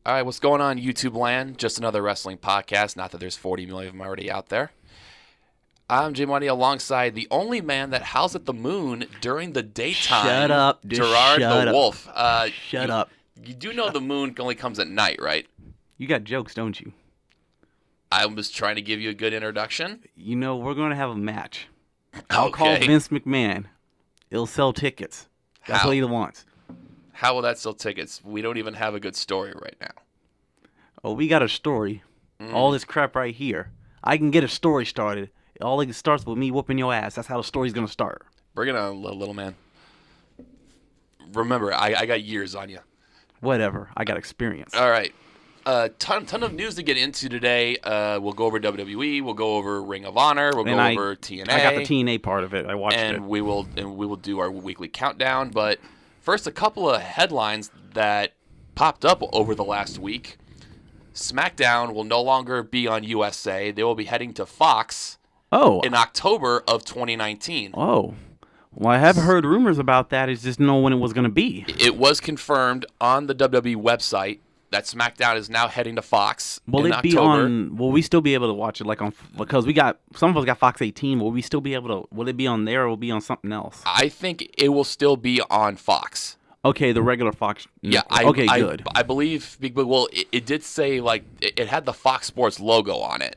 All right, what's going on, YouTube land? Just another wrestling podcast. Not that there's 40 million of them already out there. I'm Jay Money alongside the only man that howls at the moon during the daytime. Shut up, dude. Gerard Shut the up. Wolf. Shut up. You do know the moon only comes at night, right? You got jokes, don't you? I was trying to give you a good introduction. You know, we're going to have a match. I'll call Okay. Vince McMahon. It'll sell tickets. That's How? what he wants. How will that sell tickets? We don't even have a good story right now. Oh, we got a story. All this crap right here. I can get a story started. All it starts with me whooping your ass. That's how the story's going to start. Bring it on, little man. Remember, I got years on you. Whatever. I got experience. All right. Ton of news to get into today. We'll go over WWE. We'll go over Ring of Honor. We'll go over TNA. I got the TNA part of it. I watched it. And we will do our weekly countdown. But first, a couple of headlines that popped up over the last week. SmackDown will no longer be on USA. They will be heading to Fox in October of 2019. Oh. Well, I have heard rumors about that. I just know when it was going to be. It was confirmed on the WWE website that SmackDown is now heading to Fox in October. Will we still be able to watch it because some of us got Fox 18? Will we still be able to? Will it be on there or will it be on something else? I think it will still be on Fox. Okay, the regular Fox. Yeah. Good. I believe. Well, it did say it had the Fox Sports logo on it.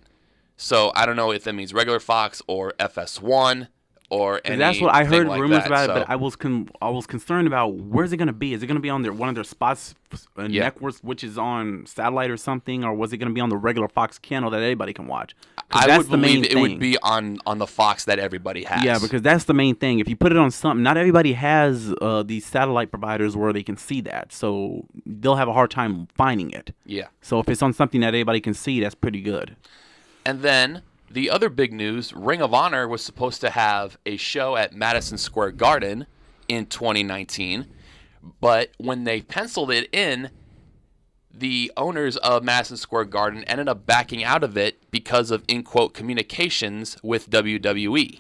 So I don't know if that means regular Fox or FS1 or anything. That's what I heard like rumors that, about so. it, but I was concerned about where's it going to be? Is it going to be on one of their spots, networks, which is on satellite or something, or was it going to be on the regular Fox channel that everybody can watch? I would believe it would be on the Fox that everybody has. Yeah, because that's the main thing. If you put it on something, not everybody has these satellite providers where they can see that, so they'll have a hard time finding it. Yeah. So if it's on something that everybody can see, that's pretty good. And then the other big news, Ring of Honor was supposed to have a show at Madison Square Garden in 2019, but when they penciled it in, the owners of Madison Square Garden ended up backing out of it because of, in quote, communications with WWE.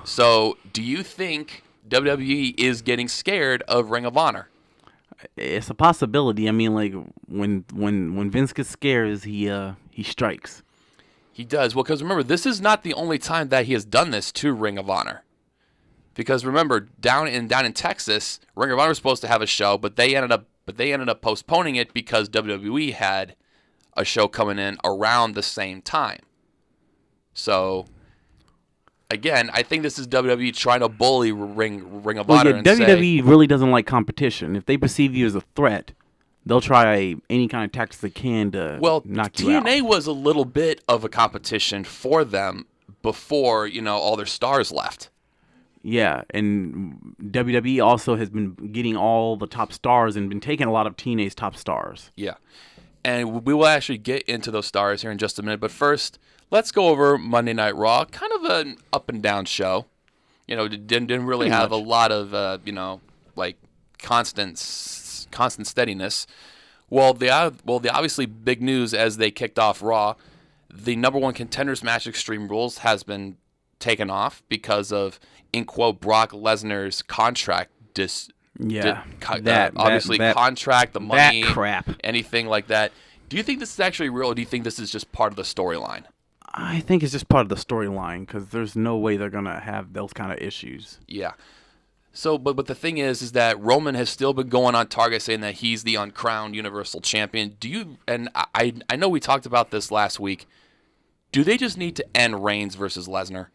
So do you think WWE is getting scared of Ring of Honor? It's a possibility. I mean, like when Vince gets scared, he strikes. He does. Well, because remember, this is not the only time that he has done this to Ring of Honor. Because remember, down in Texas, Ring of Honor was supposed to have a show, but they ended up postponing it because WWE had a show coming in around the same time. So, again, I think this is WWE trying to bully Ring of Honor. Yeah, WWE really doesn't like competition. If they perceive you as a threat, they'll try any kind of tactics they can to knock you out. TNA was a little bit of a competition for them before, all their stars left. Yeah, and WWE also has been getting all the top stars and been taking a lot of TNA's top stars. Yeah, and we will actually get into those stars here in just a minute. But first, let's go over Monday Night Raw. Kind of an up and down show. Didn't really have a lot of constant steadiness. Well, the obviously big news as they kicked off Raw, the number one contenders match Extreme Rules has been taken off because of, in quote, Brock Lesnar's contract contract, the money, that crap, anything like that. Do you think this is actually real, or do you think this is just part of the storyline? I think it's just part of the storyline because there's no way they're gonna have those kind of issues. Yeah. So, but the thing is that Roman has still been going on target saying that he's the uncrowned Universal Champion. I know we talked about this last week. Do they just need to end Reigns versus Lesnar?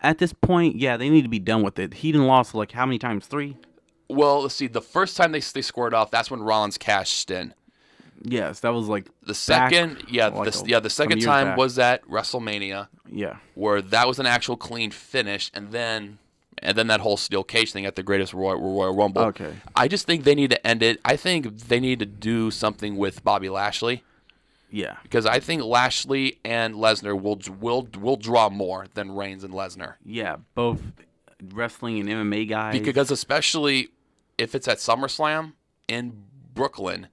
At this point, yeah, they need to be done with it. He done lost how many times? 3? Well, let's see. The first time they scored off, that's when Rollins cashed in. Yes, that was the second. The second time was at WrestleMania. Yeah, where that was an actual clean finish, and then that whole steel cage thing at the Greatest Royal Rumble. Okay. I just think they need to end it. I think they need to do something with Bobby Lashley. Yeah. Because I think Lashley and Lesnar will draw more than Reigns and Lesnar. Yeah, both wrestling and MMA guys. Because especially if it's at SummerSlam in Brooklyn,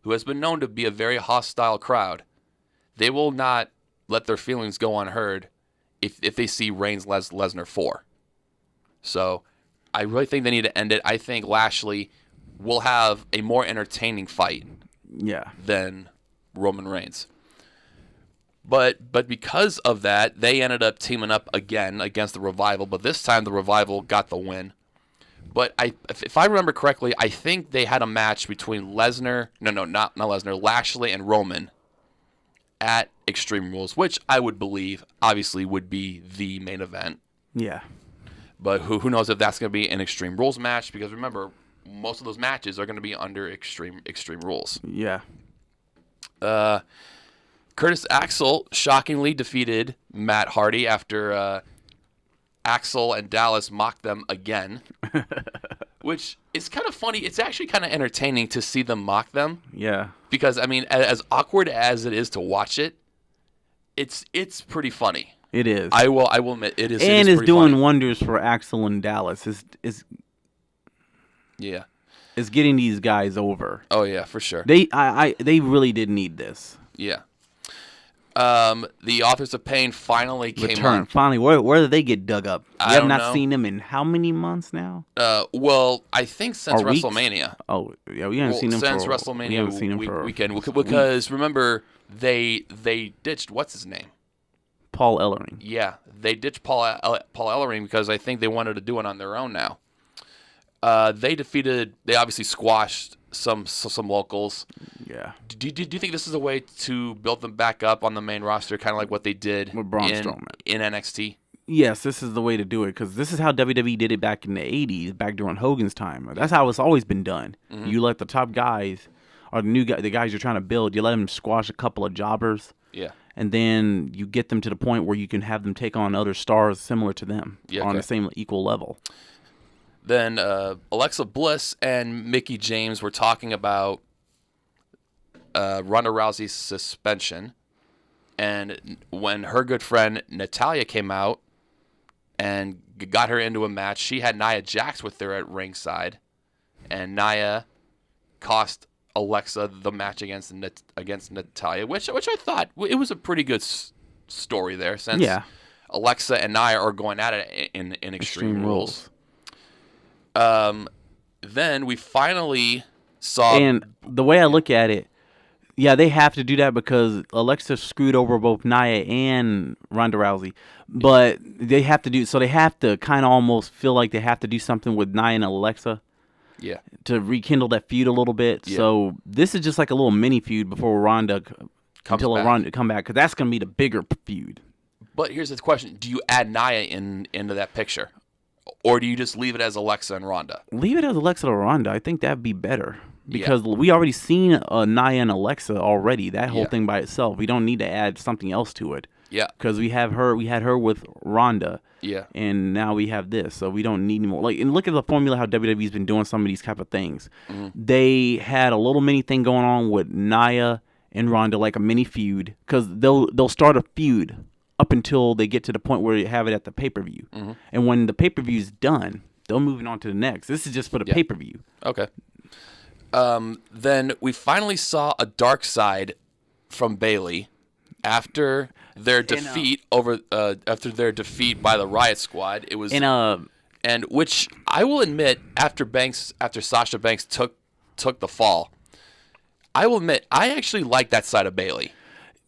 who has been known to be a very hostile crowd, they will not let their feelings go unheard if they see Reigns Lesnar 4. So I really think they need to end it. I think Lashley will have a more entertaining fight than Roman Reigns. But because of that, they ended up teaming up again against the Revival. But this time, the Revival got the win. But if I remember correctly, I think they had a match between Lesnar, not Lesnar, Lashley and Roman at Extreme Rules, which I would believe, obviously, would be the main event. Yeah. But who knows if that's going to be an Extreme Rules match? Because remember, most of those matches are going to be under Extreme Rules. Yeah. Curtis Axel shockingly defeated Matt Hardy after Axel and Dallas mocked them again, which is kind of funny. It's actually kind of entertaining to see them mock them. Yeah. Because, I mean, as awkward as it is to watch it, it's pretty funny. It is. I will admit it is. And it's doing funny. wonders for Axel and Dallas. Yeah. It's getting these guys over. Oh yeah, for sure. They really did need this. Yeah. The Authors of Pain finally came on. Finally, where did they get dug up? We have not know. seen them in how many months now? Well, I think since Or weeks? WrestleMania. Oh, yeah, we haven't seen them since for WrestleMania we haven't seen them for weekend because remember they ditched what's his name? Paul Ellering. Yeah, they ditched Paul Ellering because I think they wanted to do it on their own now. They obviously squashed some locals. Yeah. Do you think this is a way to build them back up on the main roster, kind of like what they did With Braun Strowman. in NXT? Yes, this is the way to do it because this is how WWE did it back in the 80s, back during Hogan's time. That's how it's always been done. Mm-hmm. You let the top guys or the guys you're trying to build, you let them squash a couple of jobbers. Yeah. And then you get them to the point where you can have them take on other stars similar to them on the same equal level. Then Alexa Bliss and Mickie James were talking about Ronda Rousey's suspension. And when her good friend Natalya came out and got her into a match, she had Nia Jax with her at ringside. And Nia cost Alexa the match against Natalya, which I thought it was a pretty good story there, since Alexa and Nia are going at it in Extreme Rules. Then we finally saw, and the way I look at it, yeah, they have to do that because Alexa screwed over both Nia and Ronda Rousey, but they have to kind of almost feel like they have to do something with Nia and Alexa. Yeah. To rekindle that feud a little bit. Yeah. So this is just like a little mini feud before Ronda come back, because that's going to be the bigger feud. But here's the question: do you add Nia into that picture, or do you just leave it as Alexa and Ronda? Leave it as Alexa and Ronda. I think that'd be better because we already seen Nia and Alexa already. That whole thing by itself. We don't need to add something else to it. Yeah. Because we had her with Ronda. Yeah. And now we have this, so we don't need any more. And look at the formula how WWE's been doing some of these type of things. Mm-hmm. They had a little mini thing going on with Nia and Ronda, like a mini feud, because they'll start a feud up until they get to the point where you have it at the pay-per-view. Mm-hmm. And when the pay-per-view's done, they'll move on to the next. This is just for the pay-per-view. Okay. Then we finally saw a dark side from Bayley after their defeat after their defeat by the Riot Squad. It was and which I will admit, after Sasha Banks took the fall, I will admit I actually like that side of Bayley.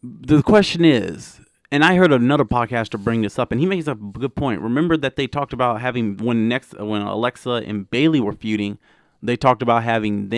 The question is, and I heard another podcaster bring this up, and he makes a good point. Remember that they talked about having when Alexa and Bayley were feuding, they talked about having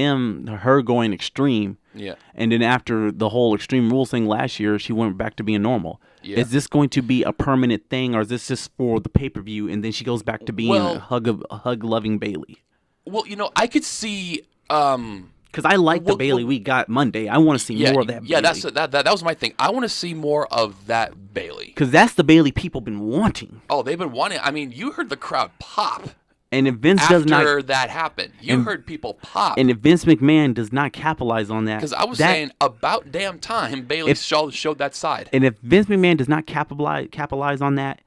her going extreme. Yeah. And then after the whole Extreme Rules thing last year, she went back to being normal. Yeah. Is this going to be a permanent thing, or is this just for the pay-per-view, and then she goes back to being a hug-loving Bayley? Well, I could see... because I like the Bayley we got Monday. I want to see more of that Bayley. Yeah, that was my thing. I want to see more of that Bayley. Because that's the Bayley people been wanting. Oh, they've been wanting... I mean, you heard the crowd pop. And if Vince after that happened, you heard people pop. And if Vince McMahon does not capitalize on that, because I was saying about damn time Bayley showed that side. And if Vince McMahon does not capitalize on that,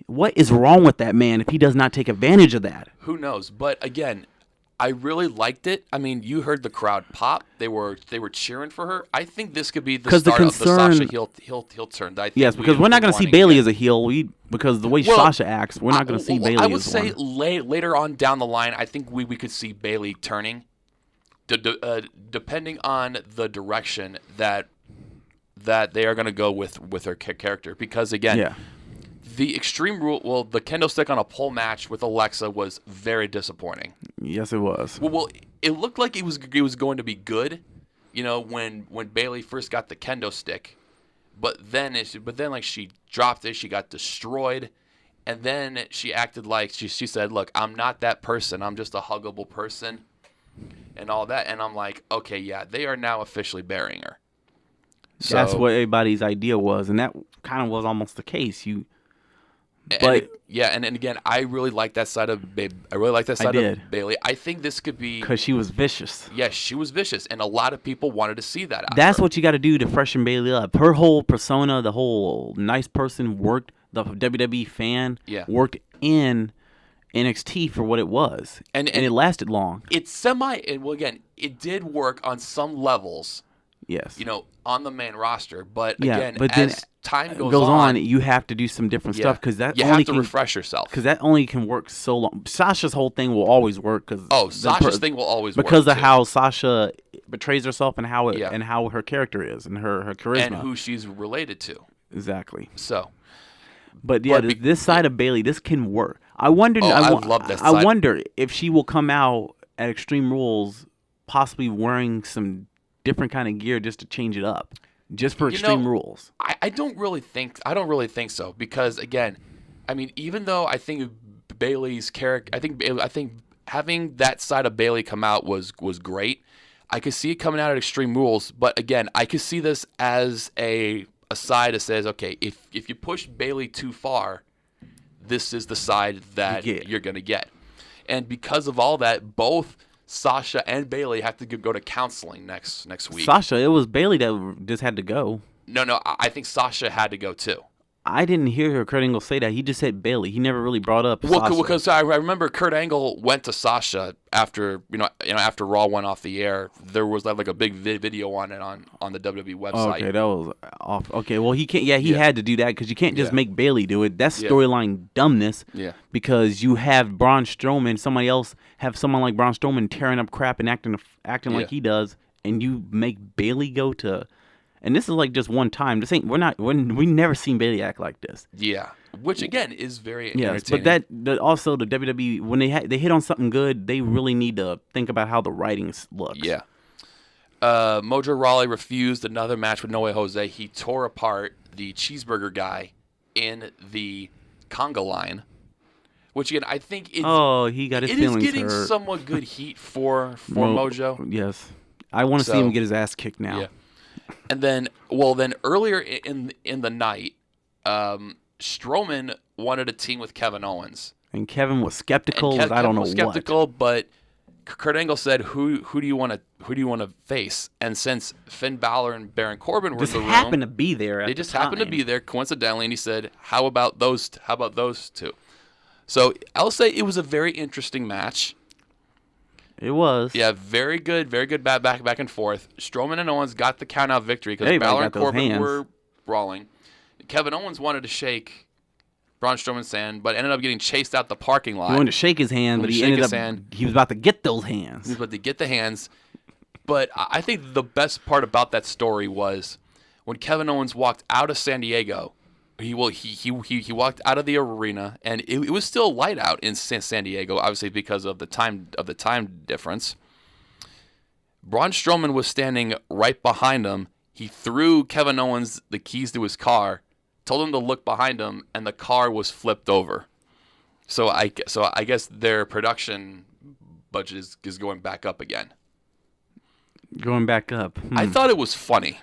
what is wrong with that man if he does not take advantage of that? Who knows? But again, I really liked it. I mean, you heard the crowd pop. They were cheering for her. I think this could be the start of the Sasha heel turn. Yes, because we're not going to see Bayley as a heel. Because the way Sasha acts, we're not going to see Bayley as one. I would say later on down the line, I think we could see Bayley turning. depending on the direction that they are going to go with her character, because again, Yeah. the Extreme Rule, well, the kendo stick on a pole match with Alexa was very disappointing. Yes, it was. Well, it looked like it was going to be good, when Bayley first got the kendo stick, but then like she dropped it, she got destroyed, and then she acted like she said, "Look, I'm not that person. I'm just a huggable person," and all that. And I'm like, okay, yeah, they are now officially burying her. So That's what everybody's idea was, and that kind of was almost the case. And again, I really like that side of of Bayley. I think this could be because she was vicious. Yes, she was vicious, and a lot of people wanted to see that. That's what you got to do to freshen Bayley up. Her whole persona, the whole nice person, worked. The WWE fan worked in NXT for what it was, and it lasted long. It's again, it did work on some levels. Yes. On the main roster, but as time goes on, you have to do some different stuff because you have to refresh yourself. Because that only can work so long. Sasha's whole thing will always work Sasha's thing will always work because of how Sasha betrays herself and how her character is and her charisma and who she's related to. Exactly. So, but this side of Bayley, this can work. I wonder. I love this. I wonder if she will come out at Extreme Rules, possibly wearing some different kind of gear just to change it up, just for Extreme Rules. I don't really think so, because again, I mean, even though I think Bayley's character, I think having that side of Bayley come out was great. I could see it coming out at Extreme Rules, but again, I could see this as a side that says, okay, if you push Bayley too far, this is the side that you're gonna get, and because of all that, both Sasha and Bayley have to go to counseling next week. Sasha, it was Bayley that just had to go. No, I think Sasha had to go too. I didn't hear Kurt Angle say that. He just said Bayley. He never really brought up Sasha. Well, because I remember Kurt Angle went to Sasha after after Raw went off the air. There was like a big video on it on the WWE website. Okay, that was off. Okay, well he can't. Yeah, he had to do that because you can't just make Bayley do it. That's storyline dumbness. Yeah. Because you have Braun Strowman, someone like Braun Strowman tearing up crap and acting like he does, and you make Bayley go to. And this is like just one time. We never seen Bayley act like this. Yeah, which again is very entertaining. But also the WWE, when they hit on something good, they really need to think about how the writing looks. Yeah. Mojo Rawley refused another match with No Way Jose. He tore apart the cheeseburger guy in the conga line, which again I think he got his feelings hurt. It is getting somewhat good heat for Mojo. Yes, I want to see him get his ass kicked now. Yeah. And then earlier in the night, Strowman wanted to team with Kevin Owens, and Kevin was skeptical. I don't know was skeptical, but Kurt Angle said, "Who do you want to face?" And since Finn Balor and Baron Corbin were in the room, happened to be there. They just happened to be there coincidentally, and he said, "How about those two?" So I'll say it was a very interesting match. It was. Yeah, very good back and forth. Strowman and Owens got the count-out victory because Balor and Corbin were brawling. Kevin Owens wanted to shake Braun Strowman's hand, but ended up getting chased out the parking lot. He wanted to shake his hand, but he was about to get those hands. He was about to get the hands. But I think the best part about that story was when Kevin Owens walked out of San Diego. He walked out of the arena, and it was still light out in San Diego, obviously because of the time difference. Braun Strowman was standing right behind him. He threw Kevin Owens the keys to his car, told him to look behind him, and the car was flipped over. So I guess their production budget is going back up again. Going back up. I thought it was funny.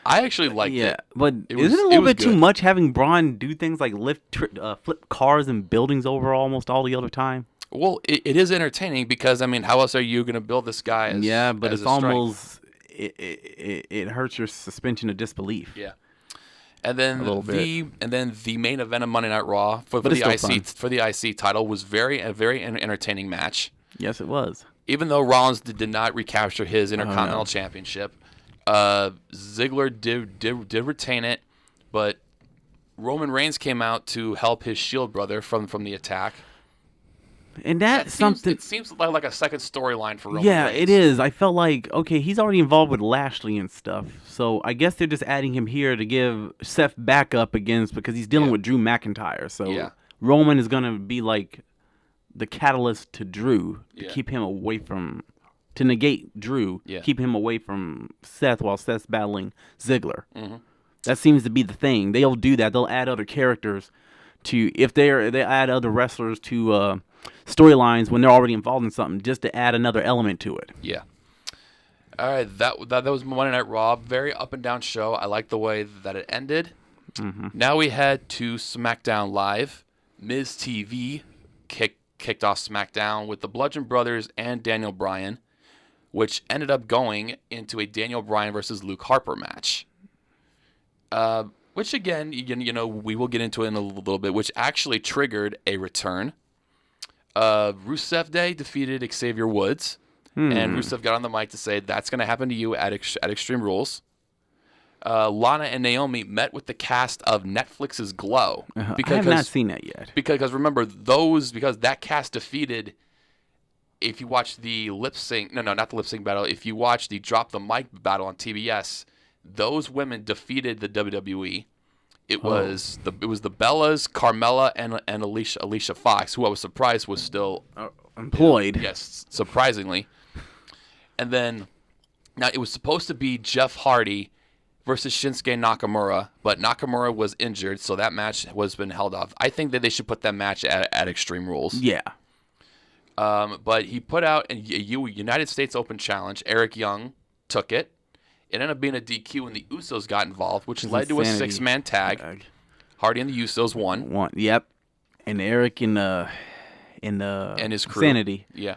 I actually liked it. Yeah, but isn't it a little bit too much having Braun do things like flip cars and buildings over almost all the other time? Well, it is entertaining because, I mean, how else are you going to build this guy as but it's almost it hurts your suspension of disbelief. Yeah. And then the main event of Monday Night Raw for the IC title was a very entertaining match. Yes, it was. Even though Rollins did not recapture his Intercontinental Championship. Ziggler did retain it, but Roman Reigns came out to help his Shield brother from the attack. And that's something. It seems like a second storyline for Roman Yeah, Reigns. it is. I felt like, okay, he's already involved with Lashley and stuff. So I guess they're just adding him here to give Seth backup against because he's dealing with Drew McIntyre. So Roman is going to be like the catalyst to Drew to keep him away from, to negate Drew, keep him away from Seth while Seth's battling Ziggler. Mm-hmm. That seems to be the thing. They'll do that. They'll add other characters to, if they add other wrestlers to storylines when they're already involved in something, just to add another element to it. Yeah. All right, that was Monday Night Raw. Very up and down show. I like the way that it ended. Mm-hmm. Now we head to SmackDown Live. Miz TV kicked off SmackDown with the Bludgeon Brothers and Daniel Bryan, which ended up going into a Daniel Bryan versus Luke Harper match. Which again, we will get into it in a little bit, which actually triggered a return. Rusev Day defeated Xavier Woods, and Rusev got on the mic to say that's going to happen to you at Extreme Rules. Lana and Naomi met with the cast of Netflix's Glow. Because, I have not seen that yet. Because remember, because that cast defeated, if you watch the lip sync, no, not the lip sync battle, if you watch the Drop the Mic battle on TBS, those women defeated the WWE. It was the Bellas, Carmella, and Alicia Fox, who I was surprised was still employed. Yes, surprisingly. And then now it was supposed to be Jeff Hardy versus Shinsuke Nakamura, but Nakamura was injured, so that match was been held off. I think that they should put that match at Extreme Rules. Yeah. But he put out a United States Open challenge. Eric Young took it. It ended up being a DQ, and the Usos got involved, which led to a 6-man tag. Hardy and the Usos won. Yep. And Eric and his crew. Sanity. Yeah.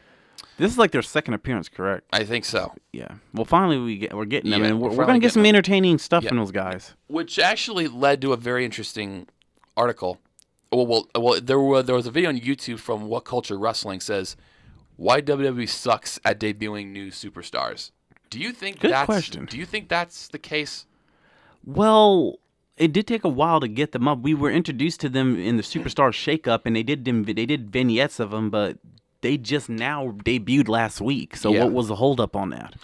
This is like their second appearance, correct? I think so. Yeah. Well, finally we're getting them, and we're finally going to get some entertaining stuff from those guys. Which actually led to a very interesting article. Well, there was a video on YouTube from What Culture Wrestling says, why WWE sucks at debuting new superstars. Do you think question. Do you think that's the case? Well, it did take a while to get them up. We were introduced to them in the Superstar Shakeup, and they did vignettes of them, but they just now debuted last week. So what was the holdup on that?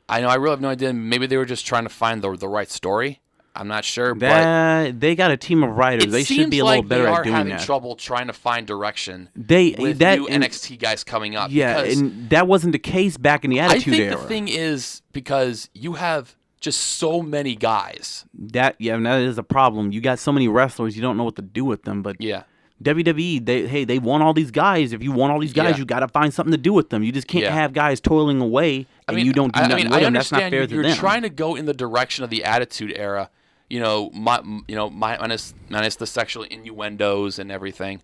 I know. I really have no idea. Maybe they were just trying to find the right story. I'm not sure. But they got a team of writers. They should be a little better at doing that. They are having trouble trying to find direction with new NXT guys coming up. Yeah, and that wasn't the case back in the Attitude Era. I think the thing is because you have just so many guys. That is a problem. You got so many wrestlers, you don't know what to do with them. But WWE, they want all these guys. If you want all these guys, you got to find something to do with them. You just can't have guys toiling away and you don't do nothing with them. That's not fair to them. You're trying to go in the direction of the Attitude Era. Minus the sexual innuendos and everything.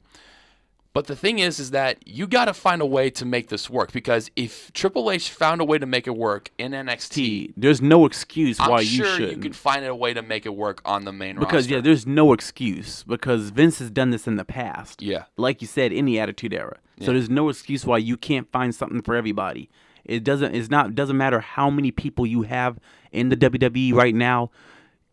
But the thing is that you got to find a way to make this work, because if Triple H found a way to make it work in NXT, there's no excuse why you shouldn't. You can find a way to make it work on the main roster. Because there's no excuse, because Vince has done this in the past. Yeah, like you said, in the Attitude Era. So there's no excuse why you can't find something for everybody. It doesn't matter how many people you have in the WWE right now.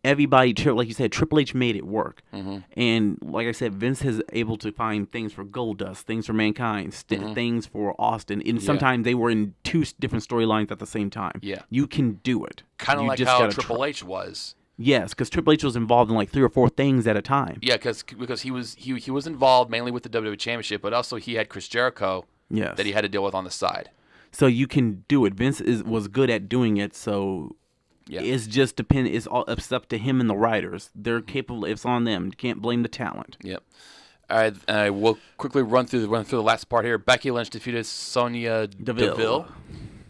Everybody, like you said, Triple H made it work. Mm-hmm. And like I said, Vince is able to find things for Goldust, things for Mankind, things for Austin. And sometimes they were in two different storylines at the same time. Yeah. You can do it. Kind of like how Triple H was. Yes, because Triple H was involved in like 3 or 4 things at a time. Yeah, because he was involved mainly with the WWE Championship, but also he had Chris Jericho that he had to deal with on the side. So you can do it. Vince was good at doing it, so... Yeah. It's just it's up to him and the writers. They're capable. It's on them. You can't blame the talent. Yep. All right. We'll quickly run through the last part here. Becky Lynch defeated Sonya Deville,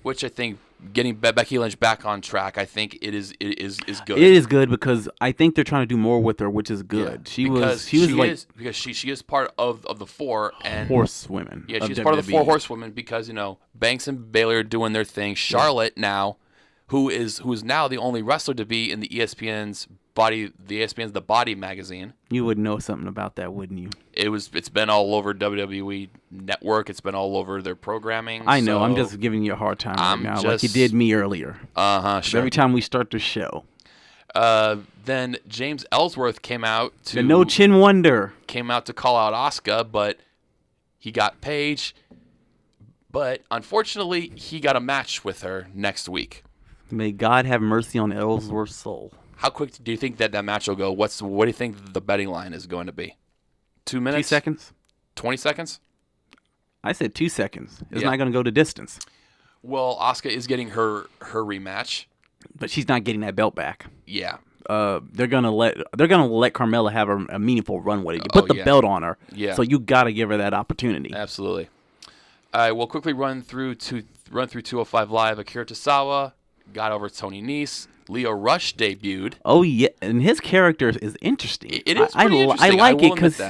which I think getting Becky Lynch back on track. I think it is good. It is good because I think they're trying to do more with her, which is good. Yeah, she is part of the 4 and horsewomen. Yeah, she's part of the 4 horsewomen because Banks and Bayley are doing their thing. Charlotte now. Who is now the only wrestler to be in the ESPN's The Body magazine. You would know something about that, wouldn't you? It's been all over WWE Network. It's been all over their programming. I know. I'm just giving you a hard time right now, like you did me earlier. Sure. Every time we start the show. Then James Ellsworth came out to the No Chin Wonder came out to call out Asuka, but He got Paige, but unfortunately, he got a match with her next week. May God have mercy on Ellsworth's soul. How quick do you think that match will go? What do you think the betting line is going to be? 2 minutes? 2 seconds? 20 seconds? I said 2 seconds. It's not going to go to distance. Well, Asuka is getting her rematch, but she's not getting that belt back. Yeah. They're gonna let Carmella have a meaningful run with it. You put the belt on her, so you got to give her that opportunity. Absolutely. All right, we'll quickly run through 205 Live. Akira Tozawa got over Tony Nese. Leo Rush debuted. Oh yeah, and his character is interesting. It is pretty interesting. I like it because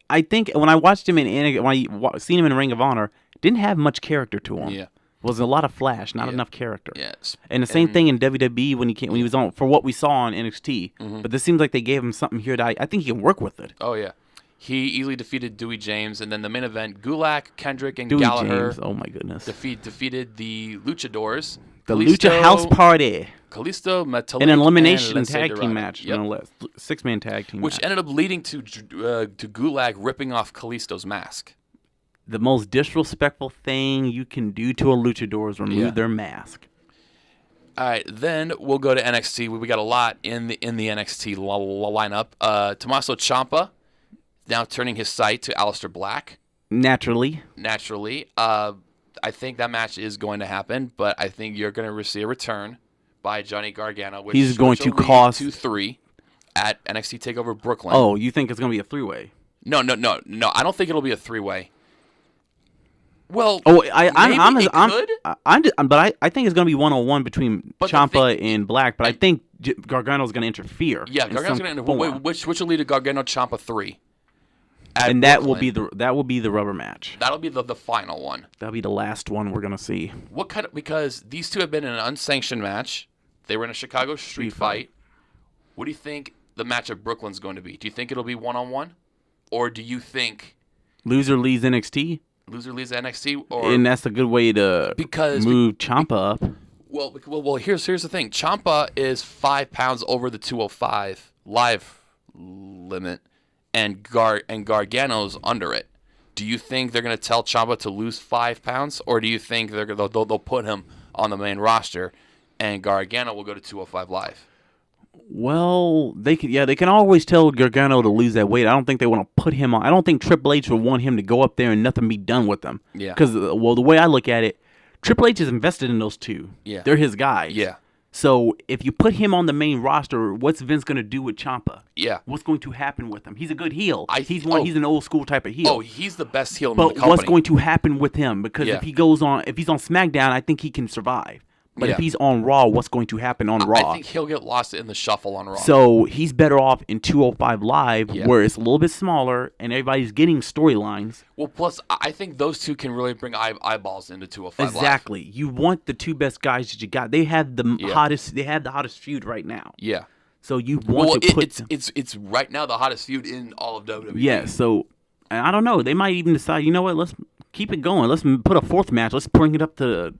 I think when I watched him seen him in Ring of Honor, didn't have much character to him. Yeah. Was a lot of flash, not enough character. Yes. And the same thing in WWE when he was on for what we saw on NXT. Mm-hmm. But this seems like they gave him something here that I think he can work with it. Oh yeah. He easily defeated Dewey James, and then the main event, Gulak, Kendrick, and Dewey Gallagher. James. Oh my goodness. Defeated the Luchadors. The Lucha House Party. Kalisto, Metalik, an elimination tag Dorado. team match. Yep. 6-man tag team Which match. ended up leading to Gulak ripping off Kalisto's mask. The most disrespectful thing you can do to a luchador is remove their mask. All right, then we'll go to NXT. We got a lot in the NXT lineup. Tommaso Ciampa now turning his sight to Aleister Black. Naturally. I think that match is going to happen, but I think you're going to see a return by Johnny Gargano. Which will cost 2-3 at NXT TakeOver Brooklyn. Oh, you think it's going to be a 3-way? No. I don't think it'll be a 3-way. Well, but I think it's going to be 1-on-1 between Ciampa and Black. But I think Gargano's going to interfere. Yeah, Gargano's going to interfere. Which will lead to Gargano Ciampa 3. And that will be the rubber match. That'll be the final one. That'll be the last one we're going to see. Because these two have been in an unsanctioned match. They were in a Chicago street fight. What do you think the match at Brooklyn's going to be? Do you think it'll be 1-on-1, or do you think loser leaves NXT? Loser leaves NXT, and that's a good way to move Ciampa up. Well, here's the thing. Ciampa is 5 pounds over the 205 live limit, and Gargano's under it. Do you think they're going to tell Ciampa to lose 5 pounds, or do you think they'll put him on the main roster, and Gargano will go to 205 live? Well, they can always tell Gargano to lose that weight. I don't think they want to put him on. I don't think Triple H would want him to go up there and nothing be done with them. Yeah. Because, the way I look at it, Triple H is invested in those two. Yeah. They're his guys. Yeah. So if you put him on the main roster, what's Vince going to do with Ciampa? Yeah. What's going to happen with him? He's a good heel. He's an old school type of heel. Oh, he's the best heel in the company. But what's going to happen with him? Because if he's on SmackDown, I think he can survive. But if he's on Raw, what's going to happen on Raw? I think he'll get lost in the shuffle on Raw. So he's better off in 205 Live, where it's a little bit smaller and everybody's getting storylines. Well, plus, I think those two can really bring eyeballs into 205 Live. Exactly. You want the two best guys that you got. They have the hottest. They have the hottest feud right now. Yeah. So you want to put. It's right now the hottest feud in all of WWE. Yeah. So I don't know. They might even decide. You know what? Let's keep it going. Let's put a fourth match. Let's bring it up to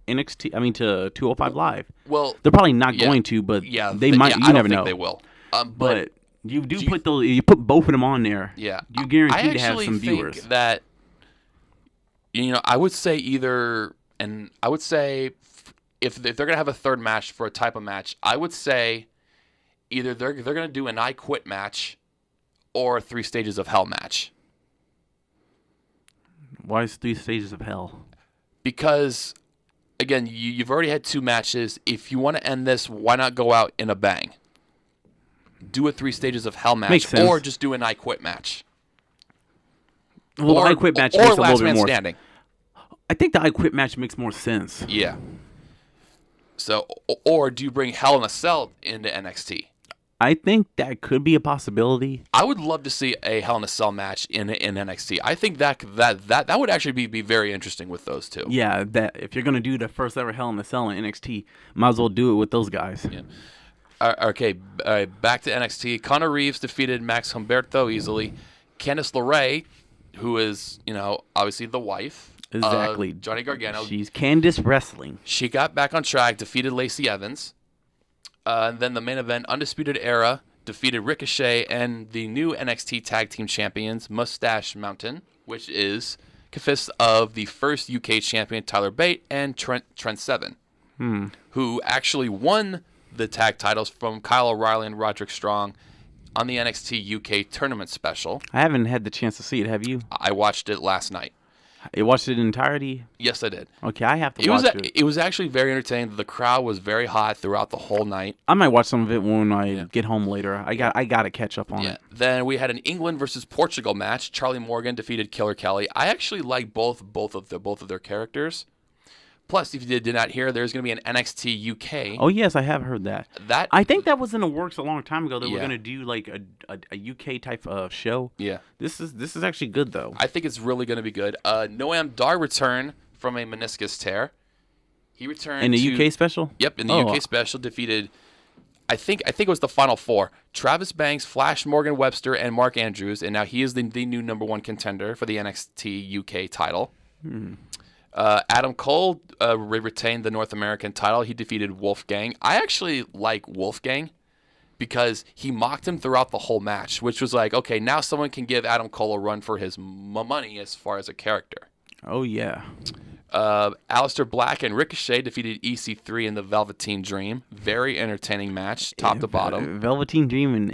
NXT. I mean to 205 Live. Well, they're probably not going to, but they might. You never know. They will. But you put both of them on there. Yeah. You guarantee to have some viewers. Think that I would say if they're gonna have a third match for a type of match, I would say either they're gonna do an I Quit match or 3 Stages of Hell match. Why is 3 Stages of Hell? Because again, you've already had 2 matches. If you want to end this, why not go out in a bang? Do a 3 Stages of Hell match, or just do an I Quit match. Well, the I Quit match makes a little Last bit Man more. Standing. I think the I Quit match makes more sense. Yeah. So, or do you bring Hell in a Cell into NXT? I think that could be a possibility. I would love to see a Hell in a Cell match in NXT. I think that would actually be very interesting with those two. Yeah, that if you're gonna do the first ever Hell in a Cell in NXT, might as well do it with those guys. Yeah. Okay, back to NXT. Connor Reeves defeated Max Humberto easily. Candice LeRae, who is obviously the wife. Exactly. Johnny Gargano. She's Candice Wrestling. She got back on track, defeated Lacey Evans. And then the main event, Undisputed Era, defeated Ricochet and the new NXT Tag Team Champions, Mustache Mountain, which is fists of the first UK champion Tyler Bate and Trent Seven, who actually won the tag titles from Kyle O'Reilly and Roderick Strong on the NXT UK tournament special. I haven't had the chance to see it. Have you? I watched it last night. You watched it in entirety? Yes, I did. Okay, I have to watch it. It was actually very entertaining. The crowd was very hot throughout the whole night. I might watch some of it when I get home later. I got to catch up on it. Then we had an England versus Portugal match. Charlie Morgan defeated Killer Kelly. I actually like both of their characters. Plus, if you did not hear, there's going to be an NXT UK. Oh yes, I have heard that. I think that was in the works a long time ago. That we're going to do like a UK type of show. Yeah. This is actually good though. I think it's really going to be good. Noam Dar returned from a meniscus tear. He returned in the UK special. Yep, in the UK special, defeated. I think it was the final four: Travis Banks, Flash Morgan Webster, and Mark Andrews, and now he is the new #1 contender for the NXT UK title. Adam Cole retained the North American title. He defeated Wolfgang. I actually like Wolfgang because he mocked him throughout the whole match, which was like, okay, now someone can give Adam Cole a run for his money as far as a character. Oh, yeah. Aleister Black and Ricochet defeated EC3 in the Velveteen Dream. Very entertaining match, top to bottom. Velveteen Dream and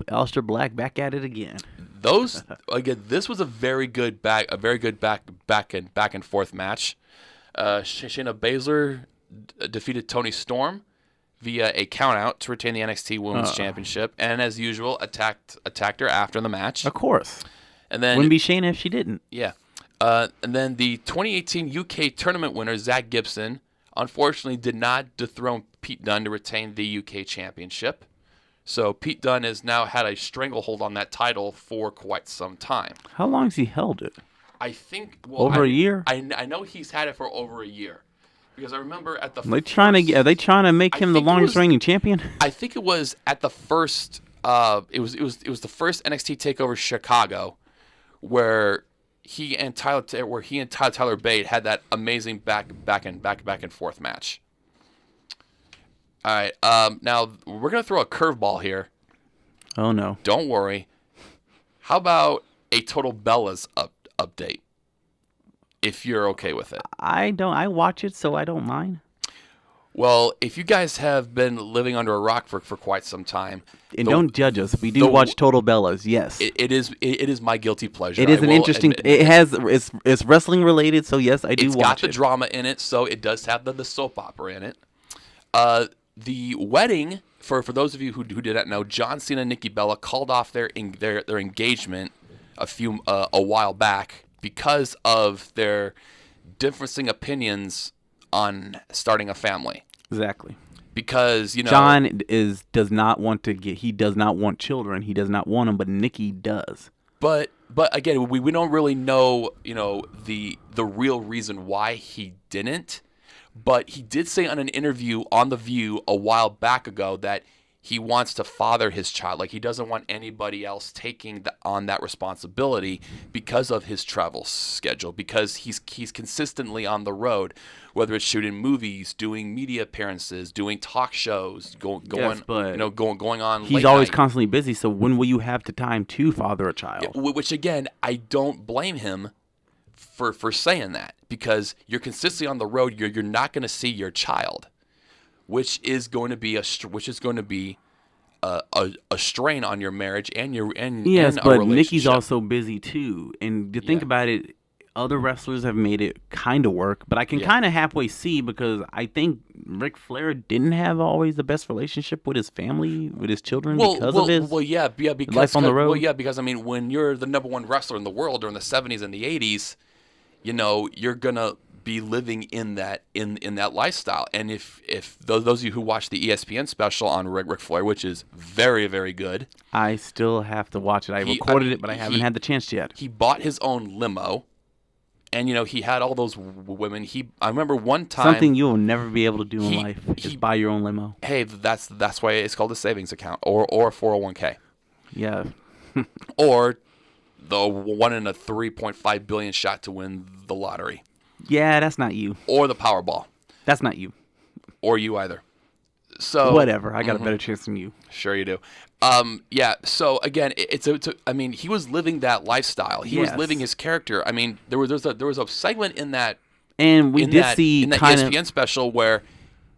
Aleister Black back at it again. Those again, this was a very good back and forth match. Shayna Baszler defeated Toni Storm via a countout to retain the NXT Women's Championship, and as usual, attacked her after the match. Of course, and then wouldn't be Shayna if she didn't. Yeah, and then the 2018 UK tournament winner Zach Gibson unfortunately did not dethrone Pete Dunne to retain the UK Championship. So Pete Dunne has now had a stranglehold on that title for quite some time. How long has he held it? I think over a year. I know he's had it for over a year, because I remember at the. Are they trying to make him the longest reigning champion? I think it was at the first. It was the first NXT Takeover Chicago, where he and Tyler Bate had that amazing back and forth match. All right. Now we're gonna throw a curveball here. Oh no! Don't worry. How about a Total Bellas update? If you're okay with it. I don't. I watch it, so I don't mind. Well, if you guys have been living under a rock for quite some time, and don't judge us. We do watch Total Bellas. Yes, it is my guilty pleasure. It is an interesting. It's wrestling related, so yes, I do watch it. It's got the drama in it, so it does have the soap opera in it. The wedding, for those of you who did not know, John Cena and Nikki Bella called off their engagement a while back because of their differing opinions on starting a family. Exactly. Because John does not want children. He does not want them, but Nikki does. But again, we don't really know the real reason why he didn't. But he did say on an interview on The View a while back ago that he wants to father his child. Like, he doesn't want anybody else taking on that responsibility because of his travel schedule, because he's consistently on the road, whether it's shooting movies, doing media appearances, doing talk shows, going on. He's always constantly busy. So when will you have the time to father a child? Yeah, which again, I don't blame him for saying that, because you're consistently on the road. You're not going to see your child, which is going to be a strain on your marriage and your yes, and but a Nikki's also busy too. And to think about it, other wrestlers have made it kind of work, but I can kind of halfway see, because I think Ric Flair didn't have always the best relationship with his family, with his children, because of his because life on the road. Well, yeah, because I mean, when you're the #1 wrestler in the world during the 70s and the 80s, you're gonna be living in that lifestyle. And if those of you who watched the ESPN special on Ric Flair, which is very, very good, I still have to watch it. I recorded it, but I haven't had the chance yet. He bought his own limo, and he had all those women. I remember one time, something you'll never be able to do in life is buy your own limo. Hey, that's why it's called a savings account or a 401k. Yeah. Or the 1 in a 3.5 billion shot to win the lottery. Yeah, that's not you. Or the Powerball. That's not you. Or you either. So whatever. I got a better chance than you. Sure you do. Yeah. So again, I mean, he was living that lifestyle. He was living his character. I mean, there was a segment in that, and we did see in that ESPN special where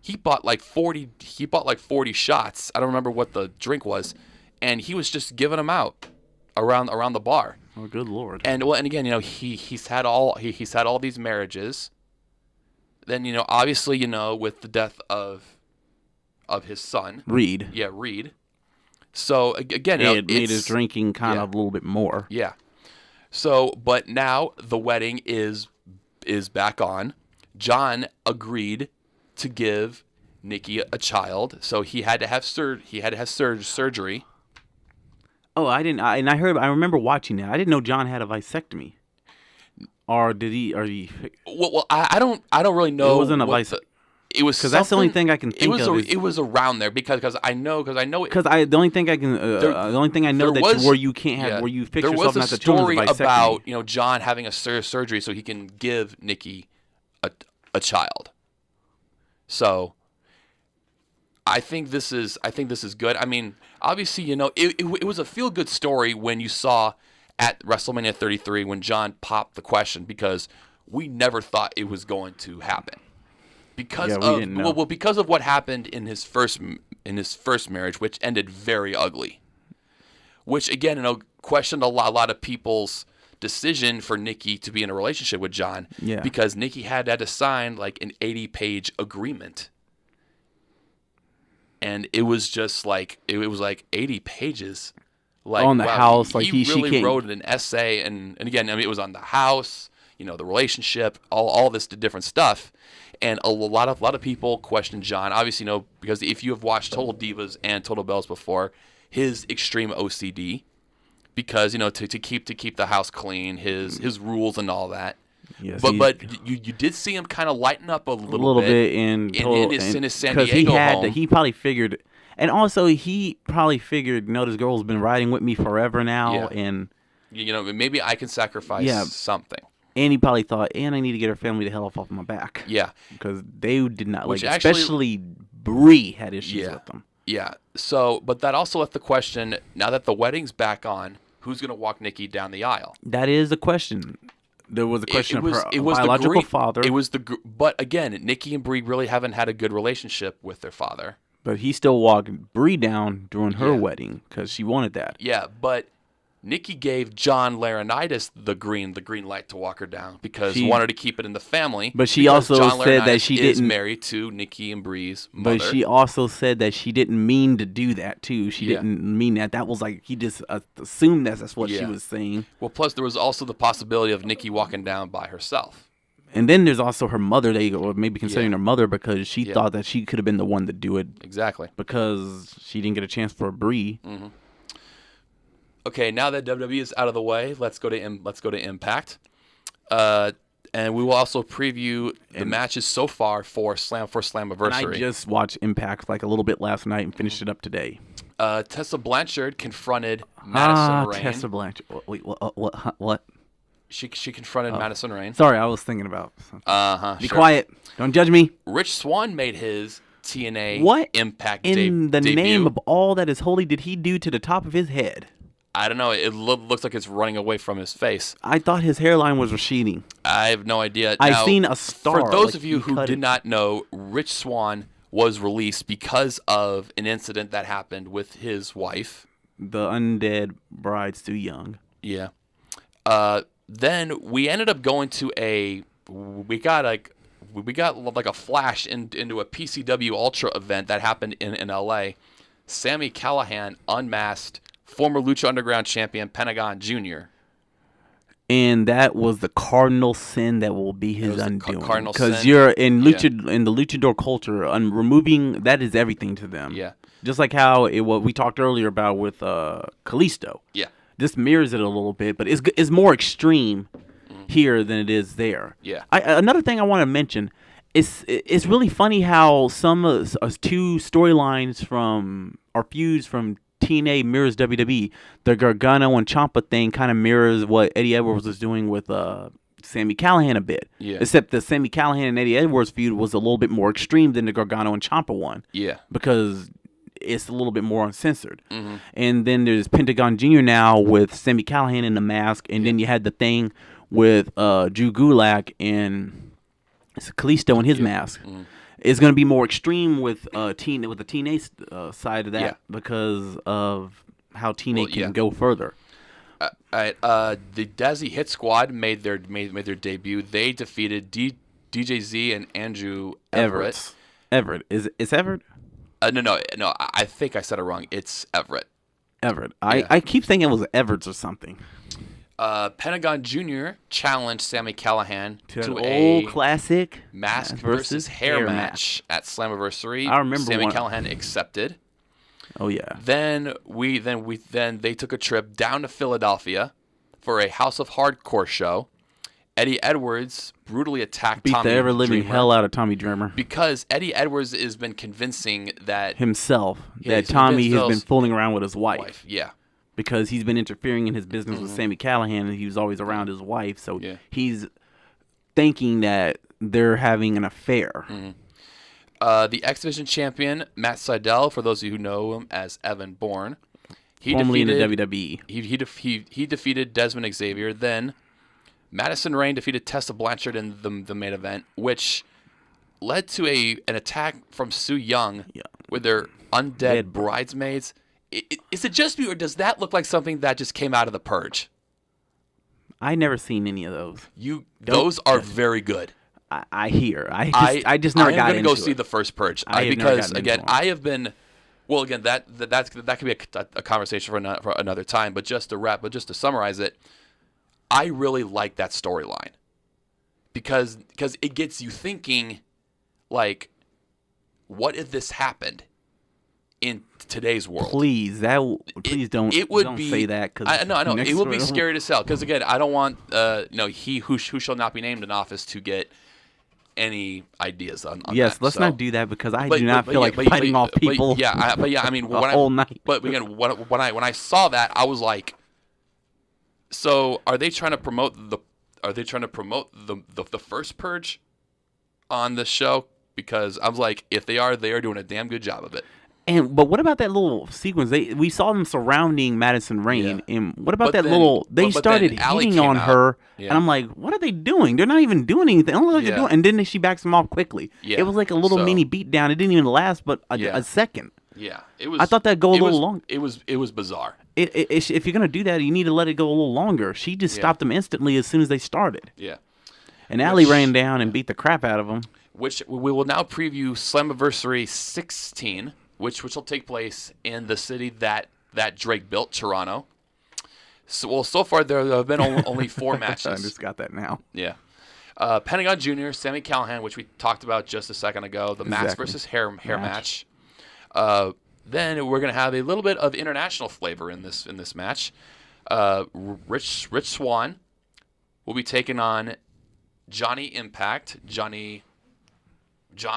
he bought like 40 shots. I don't remember what the drink was, and he was just giving them out around the bar. Oh, good Lord. And again, he's had all these marriages. Then obviously with the death of his son Reed. Yeah, Reed. So again, it made his drinking kind of a little bit more. Yeah. So, but now the wedding is back on. John agreed to give Nikki a child, so he had to have surgery. Oh, I didn't. I remember watching that. I didn't know John had a vasectomy. Or did he? Or he? Well, I don't really know. It wasn't a vasectomy. It was because that's the only thing I can think of. It was around there because I know. Because the only thing I can. The only thing I know where you can't have where you fix yourself not the children's vasectomy. There was a story about John having a surgery so he can give Nikki a child. So I think this is good. I mean, obviously, it was a feel-good story when you saw at WrestleMania 33 when John popped the question, because we never thought it was going to happen. Because of what happened in his first marriage, which ended very ugly. Which again, questioned a lot of people's decision for Nikki to be in a relationship with John. Yeah. Because Nikki had to sign like an 80-page agreement. And it was just like 80 pages. Like on the house, like he really wrote an essay, and again, I mean, it was on the house, the relationship, all this different stuff, and a lot of people question John. Obviously, because if you have watched Total Divas and Total Bells before, his extreme OCD, because to keep the house clean, his rules and all that. Yes, but you did see him kind of lighten up a little bit in his San Diego home. He probably figured, and also he probably figured, this girl's been riding with me forever now, and maybe I can sacrifice something. And he probably thought, and I need to get her family the hell off my back. Yeah, because they did not like, especially Brie had issues with them. Yeah. So, but that also left the question: now that the wedding's back on, who's going to walk Nikki down the aisle? That is a question. There was a question of her biological father. But again, Nikki and Brie really haven't had a good relationship with their father. But he still walked Brie down during her wedding because she wanted that. Yeah, but Nikki gave John Laurinaitis the green light to walk her down because she wanted to keep it in the family. But she also said that she is married to Nikki and Brie's mother. But she also said that she didn't mean to do that too. She didn't mean that. That was like he just assumed that's what she was saying. Well, plus there was also the possibility of Nikki walking down by herself. And then there's also her mother. Or maybe considering her mother because she thought that she could have been the one to do it. Exactly. Because she didn't get a chance for Brie. Mm-hmm. Okay, now that WWE is out of the way, let's go to Impact, and we will also preview the matches so far for Slammiversary. And I just watched Impact like a little bit last night and finished it up today. Tessa Blanchard confronted Madison Rayne. Tessa Blanchard. Wait, what? She confronted Madison Rayne. Sorry, I was thinking about something. Be sure. quiet. Don't judge me. Rich Swann made his TNA Impact debut. What in the name of all that is holy did he do to the top of his head? I don't know. It looks like it's running away from his face. I thought his hairline was receding. I have no idea. I've seen a star. For those of you who did not know, Rich Swann was released because of an incident that happened with his wife. The undead bride's too young. Yeah. Then we ended up going to we got like a flash into a PCW Ultra event that happened in LA. Sami Callihan unmasked former Lucha Underground champion Pentagon Jr. And that was the cardinal sin that will be his undoing. Because you're in lucha in the luchador culture, removing that is everything to them. Yeah. Just like how what we talked earlier about with Kalisto. Yeah. This mirrors it a little bit, but it's more extreme here than it is there. Yeah. Another thing I want to mention it's really funny how some two storylines from or feuds from TNA mirrors WWE. The Gargano and Ciampa thing kind of mirrors what Eddie Edwards was doing with Sami Callihan a bit. Yeah. Except the Sami Callihan and Eddie Edwards feud was a little bit more extreme than the Gargano and Ciampa one. Yeah. Because it's a little bit more uncensored. Mm-hmm. And then there's Pentagon Jr. now with Sami Callihan in the mask. And then you had the thing with Drew Gulak and Kalisto in his mask. Mm-hmm. It's going to be more extreme with the TNA side of that because of how TNA can go further. All right. The Desi Hit Squad made their debut. They defeated DJZ and Andrew Everett. Everett. Is Everett? No. I think I said it wrong. It's Everett. Everett. I keep thinking it was Everett's or something. Pentagon Jr. challenged Sami Callihan to an a old classic mask versus hair match at Slammiversary. I remember Sami Callihan accepted. Oh yeah. Then they took a trip down to Philadelphia for a House of Hardcore show. Eddie Edwards brutally attacked Tommy Beat the ever-living Dreamer hell out of Tommy Dreamer. because Eddie Edwards has been convincing that that Tommy has been fooling around with his wife. Yeah. Because he's been interfering in his business with Sami Callihan, and he was always around his wife. So he's thinking that they're having an affair. The X Division champion, Matt Sydal, for those of you who know him as Evan Bourne. Formerly in the WWE. He defeated Desmond Xavier. Then Madison Rayne defeated Tessa Blanchard in the main event, which led to an attack from Su Yung with their undead bridesmaids. Is it just me, or does that look like something that just came out of The Purge? I never seen any of those. Those are very good. I hear. I just never got into it. I'm going to go see the first Purge because again, I have been. Well, again, that could be a conversation for another time. But just to summarize it, I really like that storyline because it gets you thinking, like, what if this happened in today's world? Please don't say that. Cause I know. It would be scary to sell because again, I don't want he who shall not be named in office to get any ideas on yes, that. Let's not do that because I do not feel like fighting off people. I mean, whole night. But again, when I saw that, I was like, so are they trying to promote the first Purge on the show? Because I was like, if they are doing a damn good job of it. But what about that little sequence? We saw them surrounding Madison Rayne, and what about They started hitting on her, and I'm like, what are they doing? They're not even doing anything. I don't know what they're doing. And then she backs them off quickly. Yeah. It was like a little mini beatdown. It didn't even last, but a second. Yeah, it was. I thought that'd go a little long. It was bizarre. If you're gonna do that, you need to let it go a little longer. She just stopped them instantly as soon as they started. Yeah. And Allie ran down and beat the crap out of them. Which we will now preview Slammiversary 16. Which will take place in the city that Drake built, Toronto. So far there have been only 4 matches. I just got that now. Yeah. Pentagon Jr., Sami Callihan, which we talked about just a second ago, the mask versus hair match. Then we're going to have a little bit of international flavor in this match. Rich Swann will be taking on Johnny Impact, John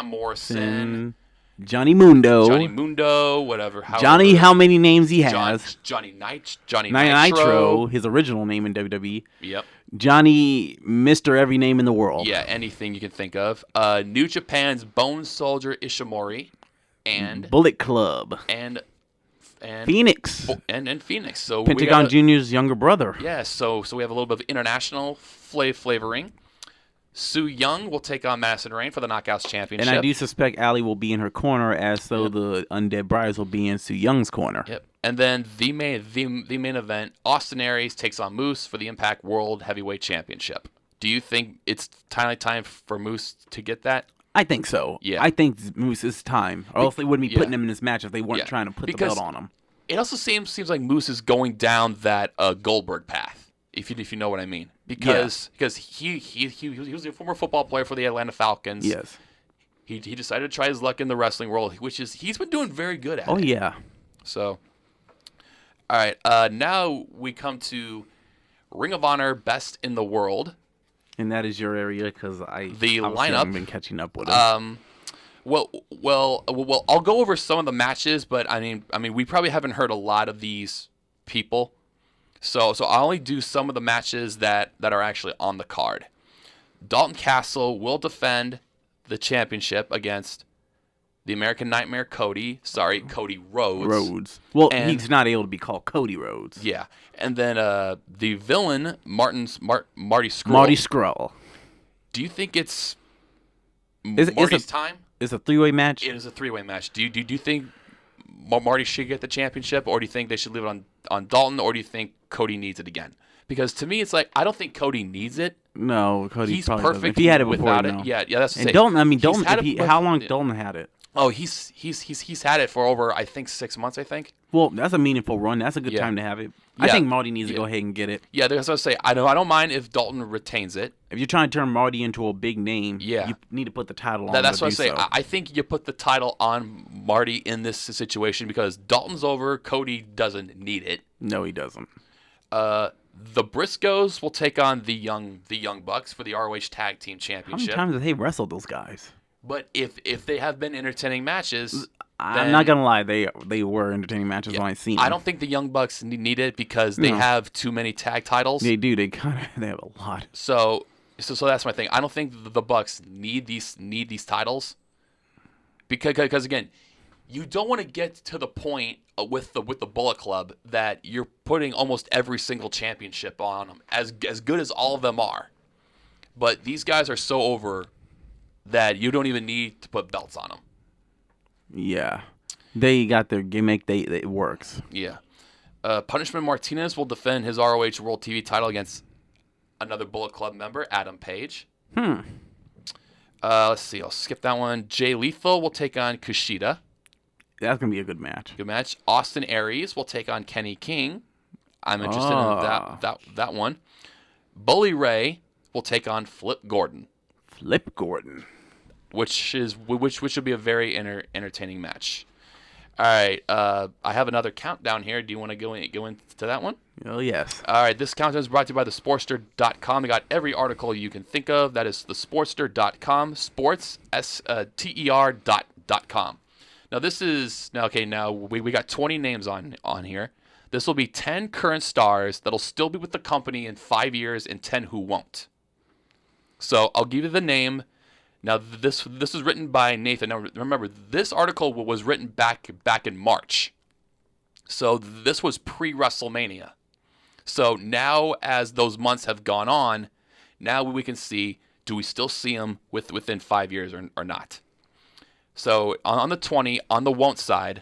Morrison. Johnny Mundo, whatever. Johnny, how many names he has? Johnny Nitro, his original name in WWE. Yep. Johnny, Mr. Every Name in the World. Yeah, anything you can think of. New Japan's Bone Soldier Ishimori, and Bullet Club, and Phoenix, and Phoenix. So Pentagon Jr.'s younger brother. Yeah, so we have a little bit of international flavoring. Su Yung will take on Madison Rayne for the Knockouts Championship. And I do suspect Allie will be in her corner, the Undead Brides will be in Su Young's corner. Yep. And then the main event, Austin Aries takes on Moose for the Impact World Heavyweight Championship. Do you think it's time for Moose to get that? I think so. Yeah. I think Moose is time. Or else they wouldn't be putting him in this match if they weren't trying to put the belt on him. It also seems like Moose is going down that Goldberg path. If you know what I mean, because he was a former football player for the Atlanta Falcons. Yes, he decided to try his luck in the wrestling world, which he's been doing very good at. Oh yeah. So, all right, now we come to Ring of Honor Best in the World, and that is your area because the lineup haven't been catching up with it. Well, I'll go over some of the matches, but I mean, we probably haven't heard a lot of these people. So I'll only do some of the matches that are actually on the card. Dalton Castle will defend the championship against the American Nightmare Cody Rhodes. Well, And- he's not able to be called Cody Rhodes. Yeah. And then the villain, Marty Scurll. Marty Scurll. Do you think it's Is Marty's time? It's a 3-way match. It is a 3-way match. Do you think Marty should get the championship, or do you think they should leave it on Dalton, or do you think Cody needs it again? Because to me, it's like I don't think Cody needs it. No, Cody He's probably perfect doesn't. If he had it before, without no. it. Yeah, that's the And same. Dalton, I mean, He's Dalton. had it How long yeah. Dalton had it? Oh, he's had it for over, I think, 6 months. I think. Well, that's a meaningful run. That's a good Yeah. time to have it. I Yeah. think Marty needs to go ahead and get it. Yeah, that's what I say. I don't mind if Dalton retains it. If you're trying to turn Marty into a big name, Yeah. you need to put the title on. That's to what I do say. so. I think you put the title on Marty in this situation because Dalton's over. Cody doesn't need it. No, he doesn't. The Briscoes will take on the young Bucks for the ROH Tag Team How many Championship. times have they wrestled those guys? But if they have been entertaining matches, I'm then- not gonna lie, they were entertaining matches when I seen them. I don't think the Young Bucks need it because they No. have too many tag titles. They do. They they have a lot. So that's my thing. I don't think the Bucks need these titles because again, you don't want to get to the point with the Bullet Club that you're putting almost every single championship on them. As good as all of them are, but these guys are so over that you don't even need to put belts on them. Yeah, they got their gimmick. It works. Yeah. Punishment Martinez will defend his ROH World TV title against another Bullet Club member, Adam Page. Let's see. I'll skip that one. Jay Lethal will take on Kushida. That's gonna be a good match. Good match. Austin Aries will take on Kenny King. I'm interested in that one. Bully Ray will take on Flip Gordon. Flip Gordon. Which would be a very entertaining match. All right, I have another countdown here. Do you want to go into that one? Oh yes. All right, this countdown is brought to you by thesportster.com. They got every article you can think of. That is thesportster.com. Sports STER.com. Now this is Now we got 20 names on here. This will be 10 current stars that'll still be with the company in 5 years, and 10 who won't. So I'll give you the name. Now this was written by Nathan. Now remember, this article was written back in March. So this was pre-WrestleMania. So now as those months have gone on, now we can see, do we still see him within 5 years or not? So on the 20, on the won't side,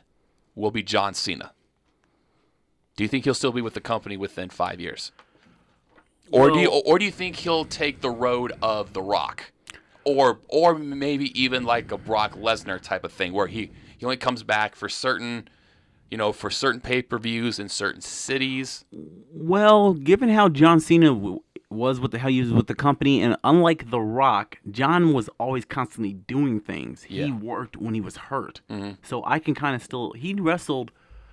will be John Cena. Do you think he'll still be with the company within 5 years? Or do you think he'll take the road of The Rock? Or maybe even like a Brock Lesnar type of thing where he only comes back for certain pay-per-views in certain cities. Well, given how John Cena was how he was with the company, and unlike The Rock, John was always constantly doing things. He worked when he was hurt. Mm-hmm. So I can kind of he wrestled,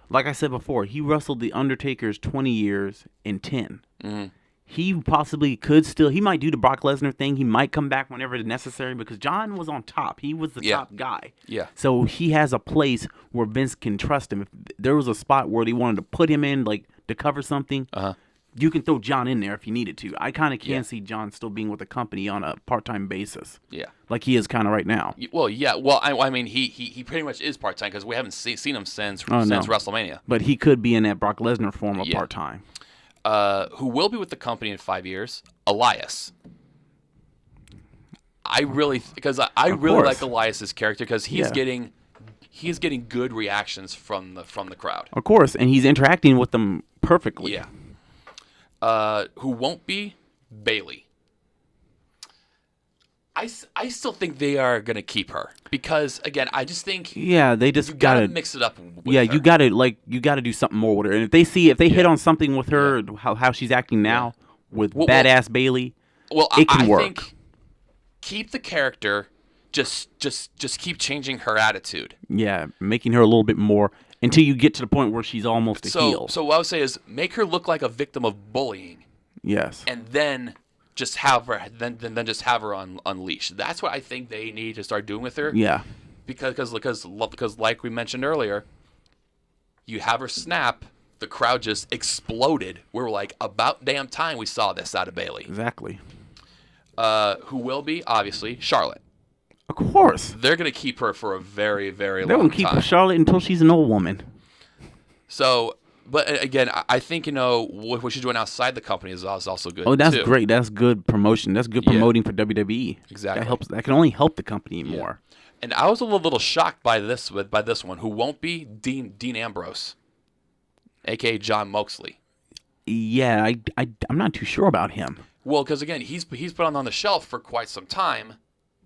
like I said before, he wrestled The Undertaker's 20 years in 10. Mm-hmm. He possibly could he might do the Brock Lesnar thing. He might come back whenever it's necessary because John was on top. He was the top guy. Yeah. So he has a place where Vince can trust him. If there was a spot where they wanted to put him in, like to cover something, you can throw John in there if you needed to. I kind of can see John still being with the company on a part-time basis. Yeah. Like he is kind of right now. Well, yeah. Well, I mean, he pretty much is part-time because we haven't seen him since WrestleMania. But he could be in that Brock Lesnar form of part-time. Who will be with the company in 5 years? Elias. I really like Elias's character because he's getting good reactions from the crowd. Of course, and he's interacting with them perfectly. Yeah. Who won't be? Bailey. I still think they are gonna keep her because again, I just think they just you gotta mix it up. With her. you gotta do something more with her. And if they hit on something with her, how she's acting now with badass Bailey, it can work. I think keep the character, just keep changing her attitude. Yeah, making her a little bit more until you get to the point where she's almost a heel. So what I would say is make her look like a victim of bullying. Yes. And then just have her just have her unleashed. That's what I think they need to start doing with her. Yeah. Because like we mentioned earlier, you have her snap, the crowd just exploded. We were like, about damn time we saw this out of Bailey. Exactly. Who will be obviously Charlotte. Of course. They're gonna keep her for a very, very They're long gonna keep time. Charlotte until she's an old woman. So, but again, I think what she's doing outside the company is also good. Oh, that's too. great. That's good promotion. That's good promoting for WWE. Exactly. That helps. That can only help the company more. And I was a little shocked by this one. Who won't be Dean Ambrose, aka John Moxley. Yeah, I'm not too sure about him. Well, because again, he's put on the shelf for quite some time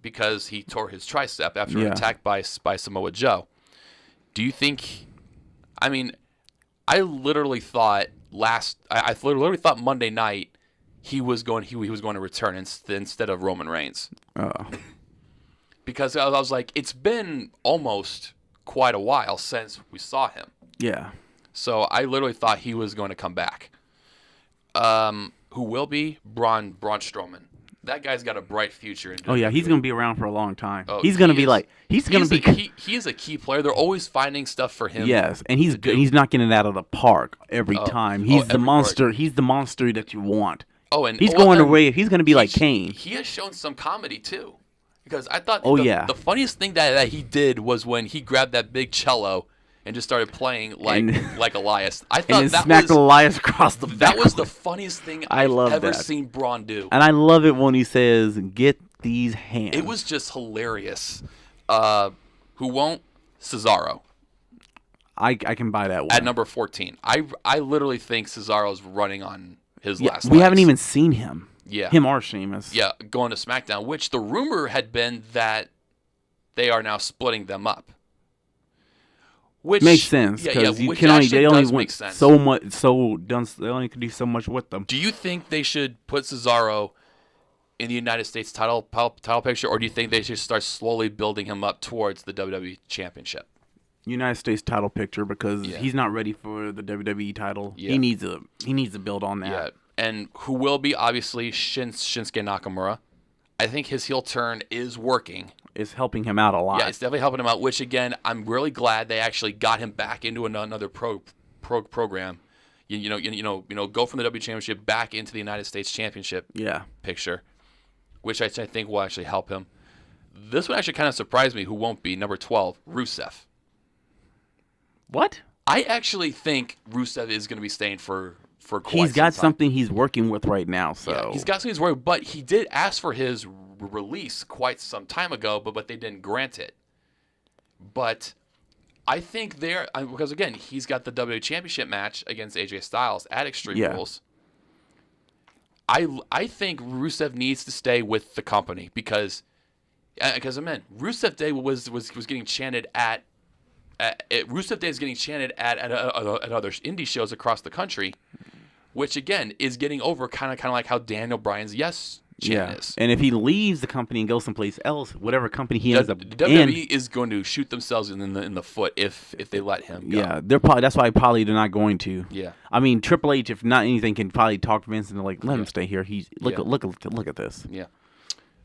because he tore his tricep after an attack by Samoa Joe. Do you think? I mean, I literally thought I literally thought Monday night he was going to return instead of Roman Reigns. Oh. Because I was like, it's been almost quite a while since we saw him. Yeah. So I literally thought he was going to come back. Who will be Braun Strowman? That guy's got a bright future. He's going to be around for a long time. Oh, he's going to be like he is a key player. They're always finding stuff for him. Yes, and he's good. He's knocking it out of the park every time. He's the monster. Part. He's the monster that you want. Oh, and he's going away. He's going to be like Kane. He has shown some comedy too. Because I thought the funniest thing that he did was when he grabbed that big cello and just started playing like Elias. I thought and then smacked Elias across the back. That was the funniest thing I've ever seen Braun do. And I love it when he says, "Get these hands." It was just hilarious. Who won't? Cesaro. I can buy that one. At number 14. I literally think Cesaro's running on his last We legs. haven't even seen him. Yeah. Him or Sheamus. Yeah, going to SmackDown, which the rumor had been that they are now splitting them up. Which makes sense because you can only they only went so much they only could do so much with them. Do you think they should put Cesaro in the United States title picture, or do you think they should start slowly building him up towards the WWE Championship? United States title picture because he's not ready for the WWE title. Yeah. He needs to build on that. Yeah. And who will be obviously Shinsuke Nakamura. I think his heel turn is working. It's helping him out a lot. Yeah, it's definitely helping him out, which again, I'm really glad they actually got him back into another program. You know, go from the W Championship back into the United States Championship picture, which I think will actually help him. This one actually kind of surprised me. Who won't be number 12? Rusev. What? I actually think Rusev is going to be staying for quite He's got some time. Something he's working with right now. So yeah, he's got something he's working with, but he did ask for his release quite some time ago, but they didn't grant it. But I think because again, he's got the WWE Championship match against AJ Styles at Extreme Rules. I think Rusev needs to stay with the company because Rusev Day was getting chanted at. Rusev Day is getting chanted at other indie shows across the country, which again is getting over kind of like how Daniel Bryan's Yes chant is. And if he leaves the company and goes someplace else, whatever company he ends up WWE is going to shoot themselves in the foot if they let him go. Yeah, that's why they're not going to. Yeah, I mean Triple H, if not anything, can probably talk Vince and let him stay here. He's look at this. Yeah,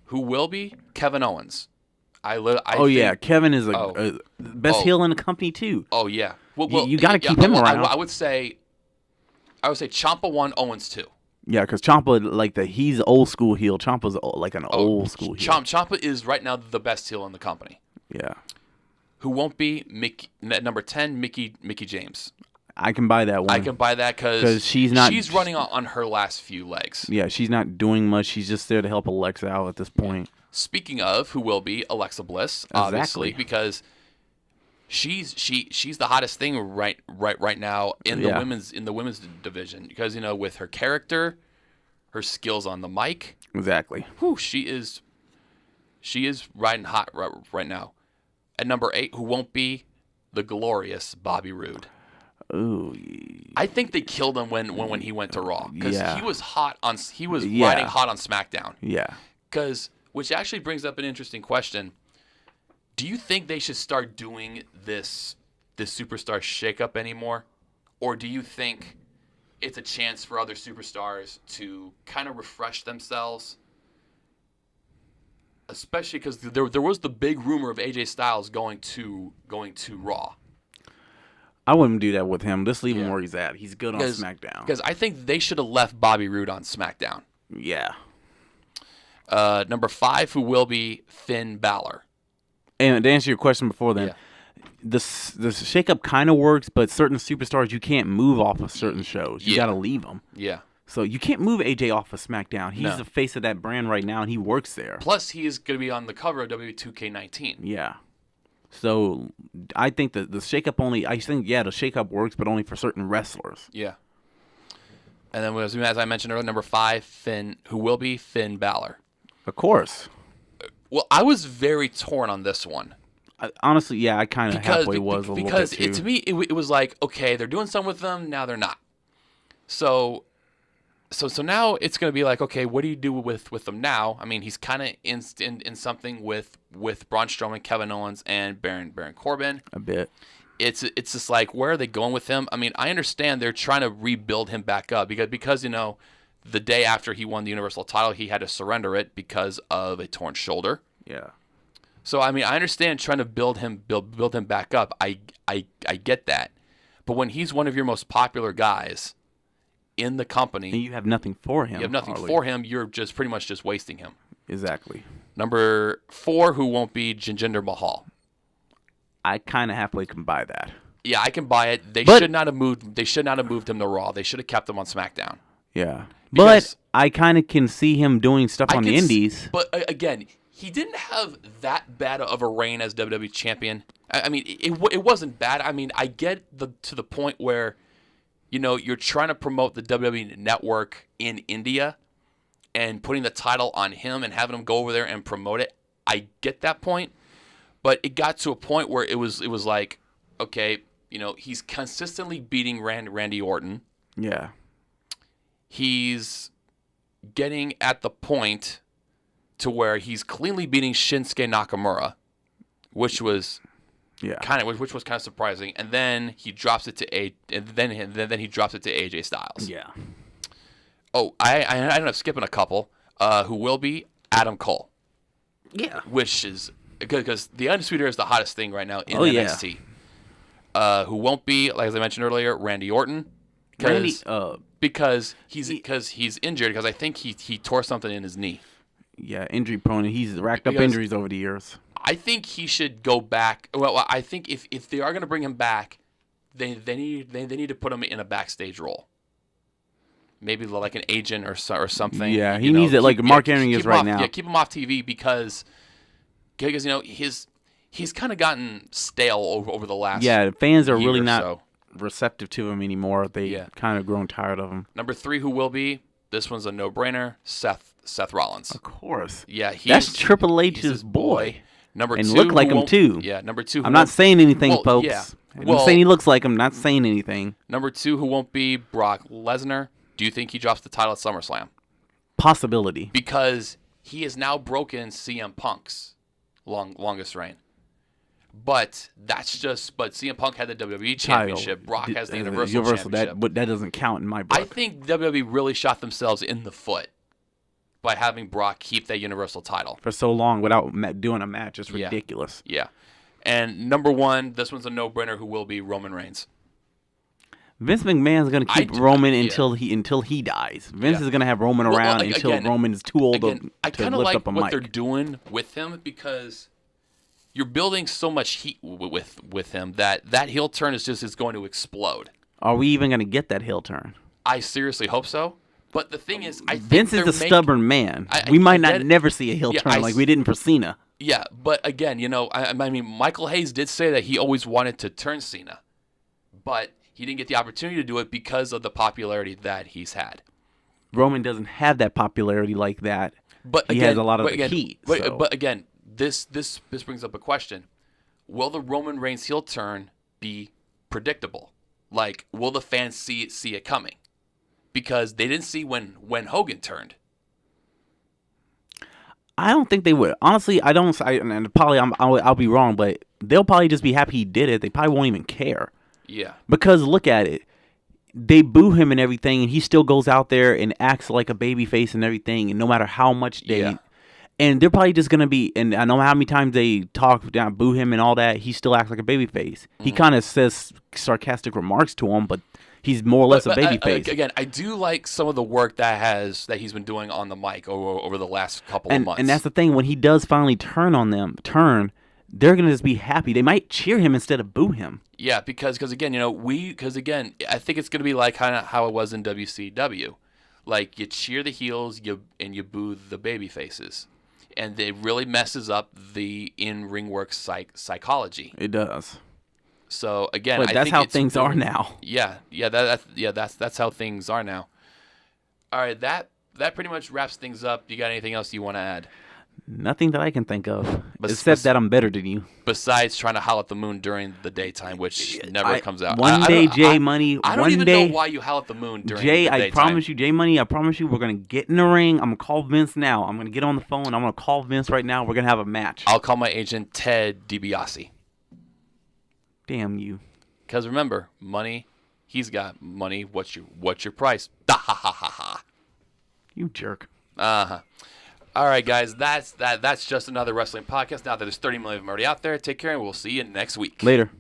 who will be Kevin Owens? Kevin is the best heel in the company too. Oh yeah, well you got to keep him around. I would say Ciampa 1, Owens 2. Yeah, because Ciampa he's old school heel. Ciampa's like an old school heel. Ciampa is right now the best heel in the company. Yeah. Who won't be number 10? Mickey James. I can buy that one. I can buy that because she's running on her last few legs. Yeah, she's not doing much. She's just there to help Alexa out at this point. Yeah. Speaking of, who will be Alexa Bliss, obviously, because she's the hottest thing right now in the women's division because with her character, her skills on the mic. Exactly. She is riding hot right now. At number 8, who won't be the glorious Bobby Roode. Ooh. I think they killed him when he went to Raw because he was riding hot on SmackDown. Yeah. Which actually brings up an interesting question. Do you think they should start doing this superstar shakeup anymore? Or do you think it's a chance for other superstars to kind of refresh themselves? Especially because there was the big rumor of AJ Styles going to Raw. I wouldn't do that with him. Just leave him where he's at. He's good on SmackDown. Because I think they should have left Bobby Roode on SmackDown. Yeah. Number 5, who will be Finn Balor. And to answer your question before then, Yeah. the shakeup kind of works, but certain superstars you can't move off of certain shows. You Yeah. got to leave them. Yeah. So you can't move AJ off of SmackDown. He's No. the face of that brand right now, and he works there. Plus, he is going to be on the cover of WWE2K19. Yeah. So I think that the shakeup only. I think the shakeup works, but only for certain wrestlers. Yeah. And then, as I mentioned earlier, number 5, who will be Finn Balor. Of course. Well, I was very torn on this one. Honestly, I kind of halfway was a little bit because too. to me it was like, okay, they're doing something with them, now they're not. So now it's going to be like, okay, what do you do with them now? I mean, he's kind of in something with Braun Strowman, Kevin Owens, and Baron Corbin. A bit. It's just like, where are they going with him? I mean, I understand they're trying to rebuild him back up because the day after he won the Universal title, he had to surrender it because of a torn shoulder. Yeah. So I mean, I understand trying to build him back up. I get that, but when he's one of your most popular guys in the company, And you have nothing for him. You're just pretty much just wasting him. Exactly. Number 4, who won't be Jinder Mahal. I kind of halfway can buy that. Yeah, I can buy it. They should not have moved him to Raw. They should have kept him on SmackDown. Yeah. Because But I kind of can see him doing stuff on the indies. But again, he didn't have that bad of a reign as WWE champion. I mean, it wasn't bad. I mean, I get to the point where, you're trying to promote the WWE network in India and putting the title on him and having him go over there and promote it. I get that point. But it got to a point where it was like, okay, he's consistently beating Randy Orton. Yeah. He's getting at the point to where he's cleanly beating Shinsuke Nakamura, which was kind of surprising. And then he drops it to then he drops it to AJ Styles. Yeah. Oh, I ended up skipping a couple. Who will be Adam Cole? Yeah. Which is because the Undisputed Era is the hottest thing right now in yeah. NXT. Who won't be, like as I mentioned earlier, Randy Orton. Because he's injured. Because I think he tore something in his knee. Yeah, injury prone. He's racked up injuries over the years. I think he should go back. Well, I think if they are going to bring him back, they need to put him in a backstage role. Maybe like an agent or something. Yeah, he needs it like Mark Henry is right now. Yeah, keep him off TV because he's kind of gotten stale over the last. Yeah, fans are really year not so. receptive to him anymore. They kind of grown tired of him. Number 3, who will be? This one's a no-brainer. Seth Rollins. Of course. Yeah, that's Triple H's boy. Number 2, and look like him too. Yeah, number 2. I'm not saying anything, folks. Yeah. I'm saying he looks like him. Not saying anything. Number 2, who won't be? Brock Lesnar. Do you think he drops the title at SummerSlam? Possibility. Because he has now broken CM Punk's longest reign. But CM Punk had the WWE Championship. Brock has the Universal Championship. That doesn't count in my book. I think WWE really shot themselves in the foot by having Brock keep that Universal title. For so long without doing a match. It's ridiculous. Yeah. And number 1, this one's a no-brainer, who will be Roman Reigns. Vince McMahon's going to keep Roman until he dies. Vince is going to have Roman around until Roman is too old to lift up a mic. I kind of like what they're doing with him because you're building so much heat with him that heel turn is going to explode. Are we even going to get that heel turn? I seriously hope so. But the thing is, I think Vince is a stubborn man. We might never see a heel turn like we didn't for Cena. Yeah, but again, I mean, Michael Hayes did say that he always wanted to turn Cena, but he didn't get the opportunity to do it because of the popularity that he's had. Roman doesn't have that popularity like that. But he has a lot of the heat. But again, this brings up a question: will the Roman Reigns heel turn be predictable? Like, will the fans see it coming? Because they didn't see when Hogan turned. I don't think they would. Honestly, I don't. And probably I'll be wrong, but they'll probably just be happy he did it. They probably won't even care. Yeah. Because look at it. They boo him and everything, and he still goes out there and acts like a babyface and everything. And no matter how much they, and they're probably just gonna be. And I know how many times they talk down, boo him and all that. He still acts like a babyface. He kind of says sarcastic remarks to him, but he's more or less a babyface. Again, I do like some of the work that he's been doing on the mic over the last couple of months. And that's the thing. When he does finally turn on them, they're gonna just be happy. They might cheer him instead of boo him. Yeah, because again, I think it's gonna be like kind of how it was in WCW. Like, you cheer the heels, and you boo the baby faces, and it really messes up the in-ring work psychology. It does. So again, but that's how things are now. Yeah, that's how things are now. All right, that pretty much wraps things up. You got anything else you want to add? Nothing that I can think of, except that I'm better than you. Besides trying to howl at the moon during the daytime, which never comes out. One day, Jay Money. I don't even know why you howl at the moon during the daytime. I promise you, Jay Money. I promise you, we're gonna get in the ring. I'm gonna call Vince now. I'm gonna get on the phone. I'm gonna call Vince right now. We're gonna have a match. I'll call my agent Ted DiBiase. Damn you. Because remember, money. He's got money. What's your price? Da ha ha ha ha. You jerk. Uh-huh. All right, guys. That's just another wrestling podcast. Now that there's 30 million of them already out there. Take care, and we'll see you next week. Later.